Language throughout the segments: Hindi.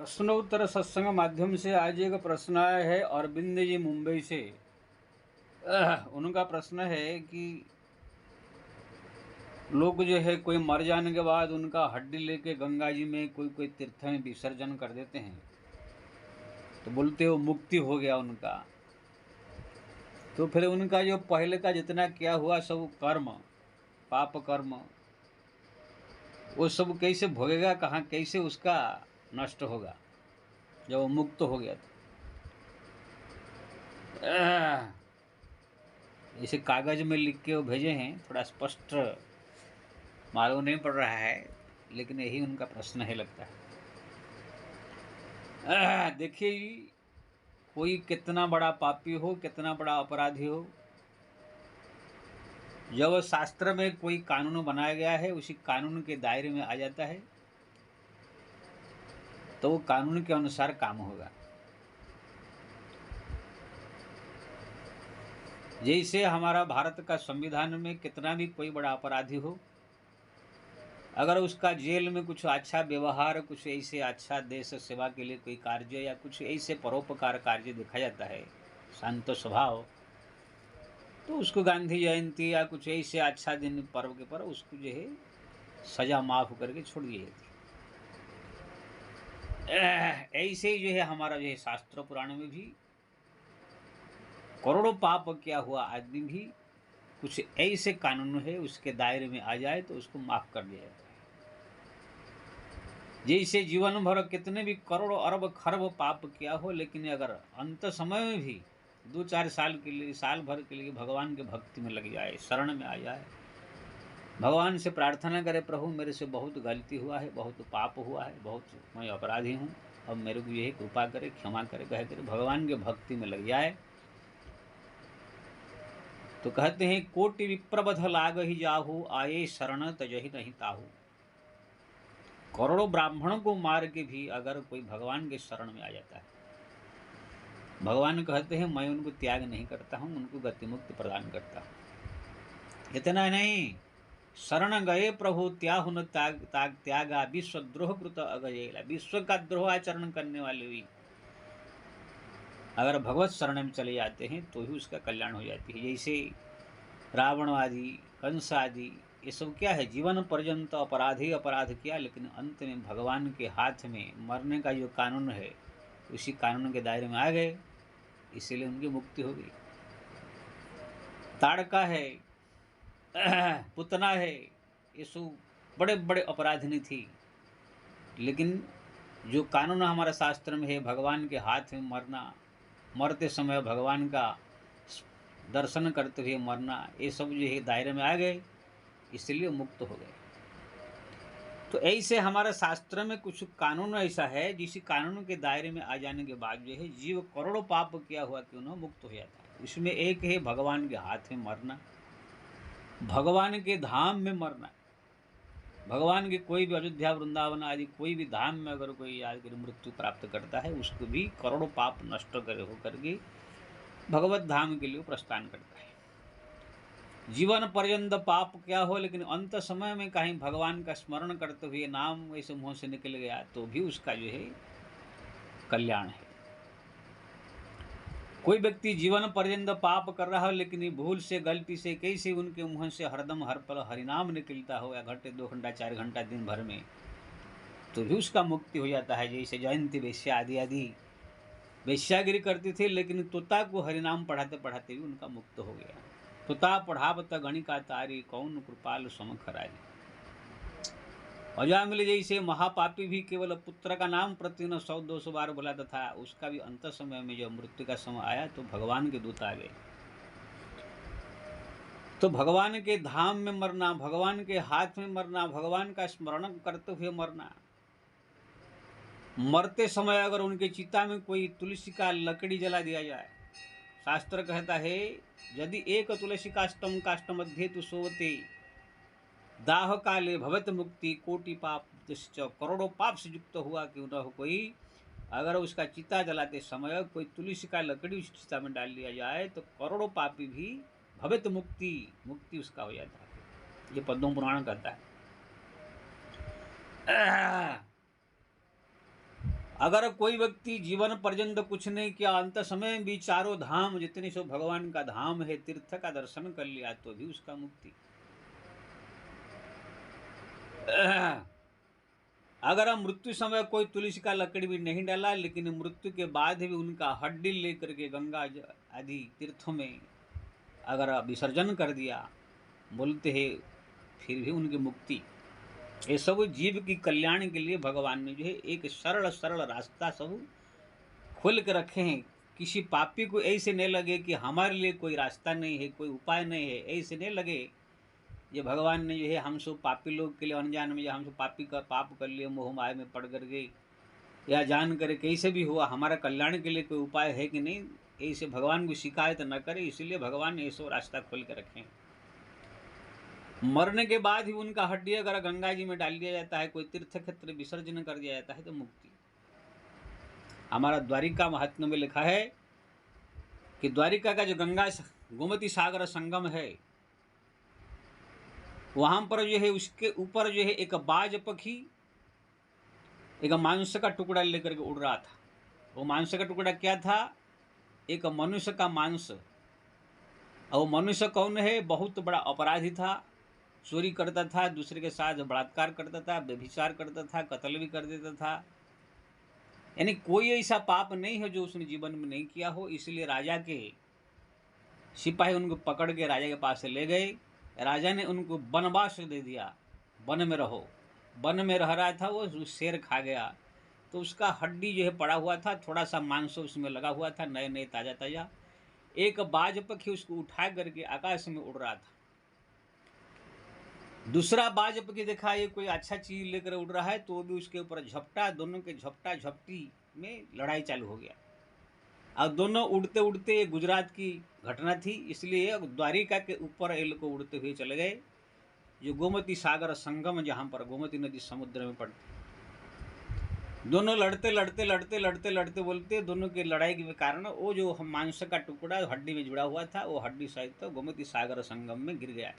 प्रश्नोत्तर सत्संग माध्यम से आज एक प्रश्न आया है अरविंद जी मुंबई से। उनका प्रश्न है कि लोग जो है कोई मर जाने के बाद उनका हड्डी लेके गंगा जी में कोई कोई तीर्थ में विसर्जन कर देते हैं, तो बोलते हो मुक्ति हो गया उनका। तो फिर उनका जो पहले का जितना किया हुआ सब कर्म, पाप कर्म, वो सब कैसे भोगेगा, कहाँ कैसे उसका नष्ट होगा जब वो मुक्त हो गया? इसे कागज में लिख के वो भेजे हैं, थोड़ा स्पष्ट मालूम नहीं पड़ रहा है, लेकिन यही उनका प्रश्न है लगता है। देखिए, कोई कितना बड़ा पापी हो, कितना बड़ा अपराधी हो, जब शास्त्र में कोई कानून बनाया गया है उसी कानून के दायरे में आ जाता है तो वो कानून के अनुसार काम होगा। जैसे हमारा भारत का संविधान में कितना भी कोई बड़ा अपराधी हो, अगर उसका जेल में कुछ अच्छा व्यवहार, कुछ ऐसे अच्छा देश सेवा के लिए कोई कार्य या कुछ ऐसे परोपकार कार्य देखा जाता है, शांत स्वभाव, तो उसको गांधी जयंती या कुछ ऐसे अच्छा दिन पर्व के पर उसको जो है सजा माफ करके छोड़ दी जाती है। ऐसे ही जो है हमारा जो है शास्त्र पुराण में भी करोड़ों पाप किया हुआ आदमी भी कुछ ऐसे कानून है उसके दायरे में आ जाए तो उसको माफ कर दिया जाता है। जैसे जीवन भर कितने भी करोड़ अरब खरब पाप किया हो, लेकिन अगर अंत समय में भी 2-4 साल के लिए, साल भर के लिए भगवान के भक्ति में लग जाए, शरण में आ जाए, भगवान से प्रार्थना करे, प्रभु मेरे से बहुत गलती हुआ है, बहुत पाप हुआ है, बहुत मैं अपराधी हूँ, अब मेरे को यही कृपा करे, क्षमा करे, कह करे भगवान के भक्ति में लग जाए, तो कहते हैं कोटि विप्रबध लाग ही जाहू, आये शरण तजहि नहीं ताहू। करोड़ों ब्राह्मणों को मार के भी अगर कोई भगवान के शरण में आ जाता है, भगवान कहते हैं मैं उनको त्याग नहीं करता हूँ, उनको गति मुक्ति प्रदान करता हूँ। इतना नहीं, शरण गए प्रभु त्याहु न त्यागा, विश्व द्रोह कृत अगजेला। विश्व का द्रोह आचरण करने वाले भी अगर भगवत शरण में चले जाते हैं तो ही उसका कल्याण हो जाती है। जैसे रावण आदि, कंस आदि, ये सब क्या है, जीवन पर्यंत अपराध ही अपराध किया, लेकिन अंत में भगवान के हाथ में मरने का जो कानून है उसी कानून के दायरे में आ गए, इसीलिए उनकी मुक्ति हो गई। ताड़का है, पुतना है, ये सब बड़े बड़े अपराधिनी थी, लेकिन जो कानून हमारे शास्त्र में है भगवान के हाथ में मरना, मरते समय भगवान का दर्शन करते हुए मरना, ये सब जो है दायरे में आ गए, इसलिए मुक्त हो गए। तो ऐसे हमारे शास्त्र में कुछ कानून ऐसा है जिस कानून के दायरे में आ जाने के बाद जो है जीव करोड़ों पाप किया हुआ क्यों ना मुक्त हो जाता है। इसमें एक है भगवान के हाथ में मरना, भगवान के धाम में मरना। भगवान के कोई भी अयोध्या वृंदावन आदि कोई भी धाम में अगर कोई आकर मृत्यु प्राप्त करता है, उसको भी करोड़ों पाप नष्ट करे होकर के भगवत धाम के लिए प्रस्थान करता है। जीवन पर्यंत पाप क्या हो, लेकिन अंत समय में कहीं भगवान का स्मरण करते हुए नाम वैसे मुंह से निकल गया तो भी उसका जो है कल्याण है। कोई व्यक्ति जीवन पर्यंत पाप कर रहा हो, लेकिन भूल से गलती से कैसे उनके मुंह से हरदम हर पल हरिनाम निकलता हो, या घंटे 2 घंटा 4 घंटा दिन भर में, तो भी उसका मुक्ति हो जाता है। जैसे जयंती वेश्या आदि आदि वेश्यागिरी करती थी, लेकिन तोता को हरिनाम पढ़ाते पढ़ाते भी उनका मुक्त हो गया। तोता पढ़ावत गणिका तारी, कौन कृपाल समखरारी। अजामिल जैसे महापापी भी केवल पुत्र का नाम प्रतिदिन 100-200 बार बुलाता था, उसका भी अंत समय में जब मृत्यु का समय आया तो भगवान के दूत आ गए। तो भगवान के धाम में मरना, भगवान के हाथ में मरना, भगवान का स्मरण करते हुए मरना, मरते समय अगर उनके चिता में कोई तुलसी का लकड़ी जला दिया जाए, शास्त्र कहता है यदि एक तुलसी काष्टम काष्ट मध्य तु सोवते दाह काले भवत मुक्ति, कोटि पाप दुश्च। करोड़ों पाप से युक्त हुआ क्यों न हो कोई, अगर उसका चिता जलाते समय कोई तुलसी का लकड़ी उस चिता में डाल दिया जाए तो करोड़ों पापी भी भवत मुक्ति, मुक्ति उसका हो जाता है। ये पद्म पुराण कहता है। अगर कोई व्यक्ति जीवन पर्यंत कुछ नहीं किया, अंत समय भी चारों धाम जितने सो भगवान का धाम है, तीर्थ का दर्शन कर लिया, तो भी उसका मुक्ति। अगर हम मृत्यु समय कोई तुलसी का लकड़ी भी नहीं डाला, लेकिन मृत्यु के बाद भी उनका हड्डी लेकर के गंगा आदि तीर्थों में अगर विसर्जन कर दिया, बोलते हैं फिर भी उनकी मुक्ति। ये सब जीव की कल्याण के लिए भगवान ने जो है एक सरल सरल रास्ता सब खोल के रखे हैं। किसी पापी को ऐसे नहीं लगे कि हमारे लिए कोई रास्ता नहीं है, कोई उपाय नहीं है, ऐसे नहीं लगे। ये भगवान ने जो है हम सब पापी लोग के लिए अनजान में, हम सब पापी का पाप कर लिए, मोह माया में पड़ कर गए, या जान कर कैसे भी हुआ, हमारा कल्याण के लिए कोई उपाय है कि नहीं, ऐसे भगवान को शिकायत न करे। इसलिए भगवान ने ऐसा रास्ता खोल के रखे हैं। मरने के बाद ही उनका हड्डी अगर गंगा जी में डाल दिया जाता है, कोई तीर्थ क्षेत्र विसर्जन कर दिया जाता है, तो मुक्ति। हमारा द्वारिका महात्म्य में लिखा है कि द्वारिका का जो गंगा गोमती सागर संगम है, वहां पर जो है उसके ऊपर जो है एक बाज पक्षी एक मांस का टुकड़ा लेकर के उड़ रहा था। वो मांस का टुकड़ा क्या था? एक मनुष्य का मांस। और मनुष्य कौन है? बहुत बड़ा अपराधी था, चोरी करता था, दूसरे के साथ बलात्कार करता था, व्यभिचार करता था, कत्ल भी कर देता था। यानी कोई ऐसा पाप नहीं है जो उसने जीवन में नहीं किया हो। इसलिए राजा के सिपाही उनको पकड़ के राजा के पास से ले गए। राजा ने उनको वनवास दे दिया, वन में रहो। वन में रह रहा था वो शेर खा गया, तो उसका हड्डी जो है पड़ा हुआ था, थोड़ा सा मांस उसमें लगा हुआ था, नए नए ताज़ा ताज़ा। एक बाज पक्षी उसको उठा करके आकाश में उड़ रहा था। दूसरा बाज पक्षी देखा ये कोई अच्छा चीज लेकर उड़ रहा है, तो वो भी उसके ऊपर झपटा। दोनों के झपटा झपटी में लड़ाई चालू हो गया। अब दोनों उड़ते उड़ते, गुजरात की घटना थी, इसलिए द्वारिका के ऊपर ये लोग उड़ते हुए चले गए, जो गोमती सागर संगम, जहाँ पर गोमती नदी समुद्र में पड़ती। दोनों लड़ते लड़ते लड़ते लड़ते लड़ते बोलते, दोनों के लड़ाई के कारण वो जो मांस का टुकड़ा हड्डी में जुड़ा हुआ था, वो हड्डी सहित तो गोमती सागर संगम में गिर गया।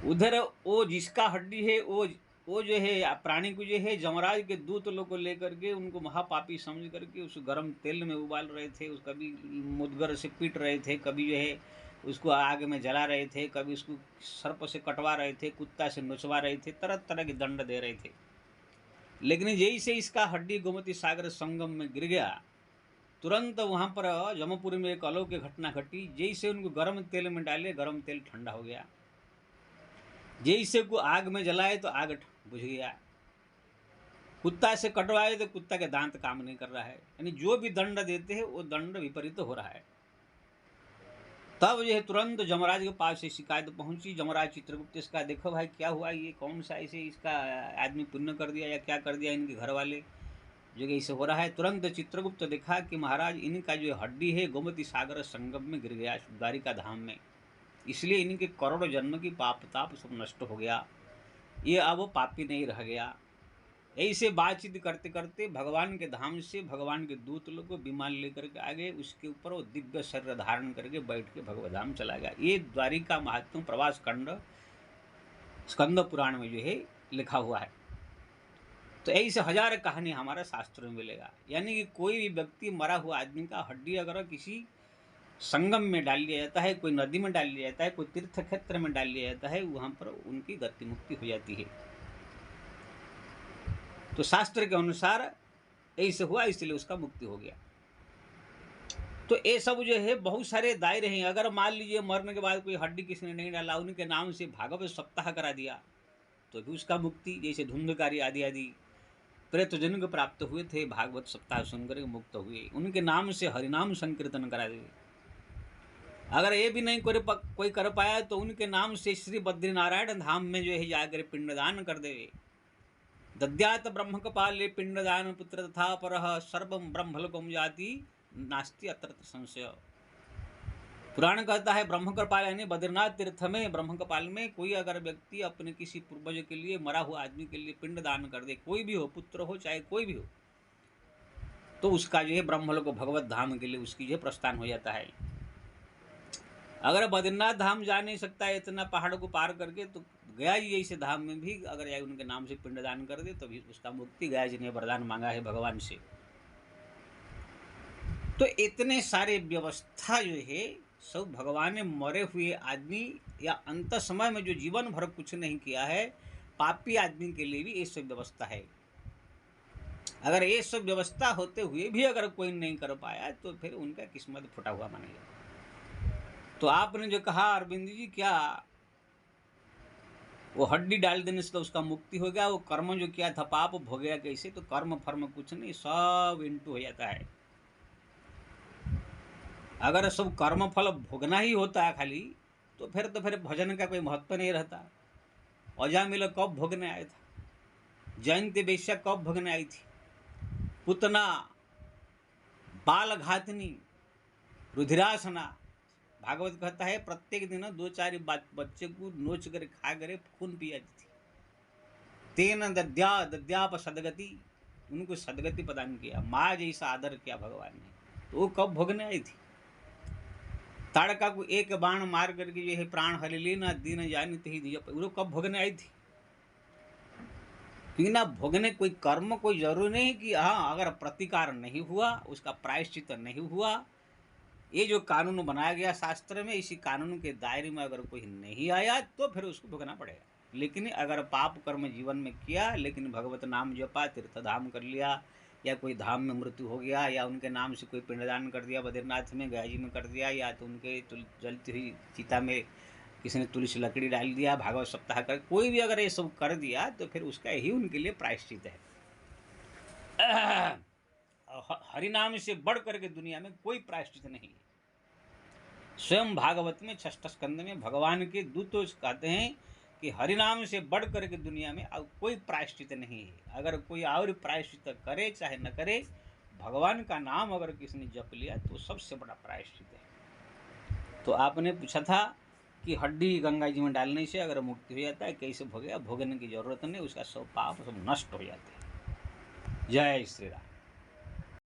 उधर वो जिसका हड्डी है वो जो है प्राणी को जो है जमराज के दूत लोग को लेकर के उनको महापापी समझ करके उस गर्म तेल में उबाल रहे थे। उस कभी मुदगर से पीट रहे थे, कभी जो है उसको आग में जला रहे थे, कभी उसको सर्प से कटवा रहे थे, कुत्ता से नोचवा रहे थे, तरह तरह के दंड दे रहे थे। लेकिन जैसे इसका हड्डी गोमती सागर संगम में गिर गया, तुरंत वहाँ पर जमपुर में एक अलौकिक घटना घटी। जैसे उनको गर्म तेल में डाले, गर्म तेल ठंडा हो गया। जैसे को आग में जलाए तो आग बुझ गया। कुत्ता से कटवाए तो कुत्ता के दांत काम नहीं कर रहा है। यानी जो भी दंड देते हैं वो दंड विपरीत हो रहा है। तब यह तुरंत जमराज के पास से शिकायत पहुंची। जमराज चित्रगुप्त, इसका देखो भाई क्या हुआ, ये कौन सा ऐसे इसका आदमी पुण्य कर दिया या क्या कर दिया इनके घर वाले, जो ऐसे हो रहा है। तुरंत चित्रगुप्त देखा कि महाराज इनका जो हड्डी है गोमती सागर संगम में गिर गया, द्वारिका धाम में, इसलिए इनके करोड़ों जन्म की पाप ताप सब नष्ट हो गया, ये अब पापी नहीं रह गया। ऐसे बातचीत करते करते भगवान के धाम से भगवान के दूत लोग को विमान लेकर के आ गए। उसके ऊपर वो दिव्य शरीर धारण करके बैठ के भगवत धाम चला गया। ये द्वारिका महात्म्य प्रवास खंड स्कंद पुराण में जो है लिखा हुआ है। तो ऐसे हजार कहानी हमारे शास्त्रों में मिलेगा। यानी कि कोई भी व्यक्ति, मरा हुआ आदमी का हड्डी अगर किसी संगम में डाल लिया जाता है, कोई नदी में डाल लिया जाता है, कोई तीर्थ क्षेत्र में डाल लिया जाता है, वहां पर उनकी गति मुक्ति हो जाती है। तो शास्त्र के अनुसार ऐसे हुआ, इसलिए उसका मुक्ति हो गया। तो ये सब जो है बहुत सारे दायरे हैं। अगर मान लीजिए मरने के बाद कोई हड्डी किसी ने नहीं डाला, उनके नाम से भागवत सप्ताह करा दिया, तो भी उसका मुक्ति। जैसे धुंधकारी आदि आदि प्रेतजन को प्राप्त हुए थे, भागवत सप्ताह सुनकर मुक्त हुए, उनके नाम से हरिनाम संकीर्तन करा दिए। अगर ये भी नहीं कोई कर पाया तो उनके नाम से श्री बद्रीनारायण धाम में जो है जाकर पिंडदान कर देवे। दद्यात ब्रह्म कपाले पिंडदान पुत्र तथा परः सर्वं ब्रह्मलोकम जाति नास्ति अत्र संशय। पुराण कहता है ब्रह्म कपाल यानी बद्रीनाथ तीर्थ में, ब्रह्म कपाल में कोई अगर व्यक्ति अपने किसी पूर्वज के लिए, मरा हुआ आदमी के लिए पिंडदान कर दे, कोई भी हो, पुत्र हो चाहे कोई भी हो, तो उसका जो है ब्रह्मलोक भगवत धाम के लिए उसकी जो प्रस्थान हो जाता है। अगर बद्रीनाथ धाम जा नहीं सकता है इतना पहाड़ को पार करके, तो गया जी जैसे धाम में भी अगर या उनके नाम से पिंडदान कर दे तो भी उसका मुक्ति, गया जी ने वरदान मांगा है भगवान से। तो इतने सारे व्यवस्था जो है सब भगवान ने मरे हुए आदमी या अंत समय में जो जीवन भर कुछ नहीं किया है पापी आदमी के लिए भी ये सब व्यवस्था है। अगर ये सब व्यवस्था होते हुए भी अगर कोई नहीं कर पाया तो फिर उनका किस्मत फुटा हुआ मानेगा। तो आपने जो कहा अरविंद जी, क्या वो हड्डी डाल देने से तो उसका मुक्ति हो गया, वो कर्म जो किया था पाप भोगेगा कैसे? तो कर्म फर्म कुछ नहीं, सब इंटू हो जाता है। अगर सब कर्म फल भोगना ही होता है खाली तो फिर भजन का कोई महत्व नहीं रहता। अजामिल कब भोगने आया था? जयंती वेश्या कब भोगने आई थी? पुतना, बाल घातनी, रुधिरासना, भागवत कहता है प्रत्येक दिन 2-4 बच्चे को नोच कर खा कर खून पिया थी। तेन दद्याप सदगति, उनको सदगति प्रदान किया, माँ जैसा आदर किया भगवान ने। तो वो कब भोगने आई थी? ताड़का को एक बाण मार करके जो है प्राण हरि लेना दीन जानित ही दिया, वो कब भोगने आई थी? क्योंकि ना भोगने कोई कर्म कोई जरूरी नहीं कि हाँ अगर प्रतिकार नहीं हुआ, उसका प्रायश्चित नहीं हुआ, ये जो कानून बनाया गया शास्त्र में, इसी कानून के दायरे में अगर कोई नहीं आया तो फिर उसको भोगना पड़ेगा। लेकिन अगर पाप कर्म जीवन में किया लेकिन भगवत नाम जपा, तीर्थ धाम कर लिया, या कोई धाम में मृत्यु हो गया, या उनके नाम से कोई पिंडदान कर दिया, बद्रीनाथ में गया जी में कर दिया, या तो उनके जलती हुई चिता में किसी ने तुलसी लकड़ी डाल दिया, भागवत सप्ताह कर, कोई भी अगर ये सब कर दिया तो फिर उसका ही उनके लिए प्रायश्चित है। हरिनाम से बढ़ करके दुनिया में कोई प्रायश्चित नहीं है। स्वयं भागवत में 6ठ स्कंद में भगवान के दूत कहते हैं कि हरिनाम से बढ़ करके दुनिया में अब कोई प्रायश्चित नहीं है। अगर कोई और प्रायश्चित करे चाहे न करे, भगवान का नाम अगर किसी ने जप लिया तो सबसे बड़ा प्रायश्चित है। तो आपने पूछा था कि हड्डी गंगा जी में डालने से अगर मुक्ति हो जाता है, कैसे भोगेगा? भोगने की जरूरत नहीं, उसका सब पाप सब नष्ट हो जाते हैं। जय श्री राम।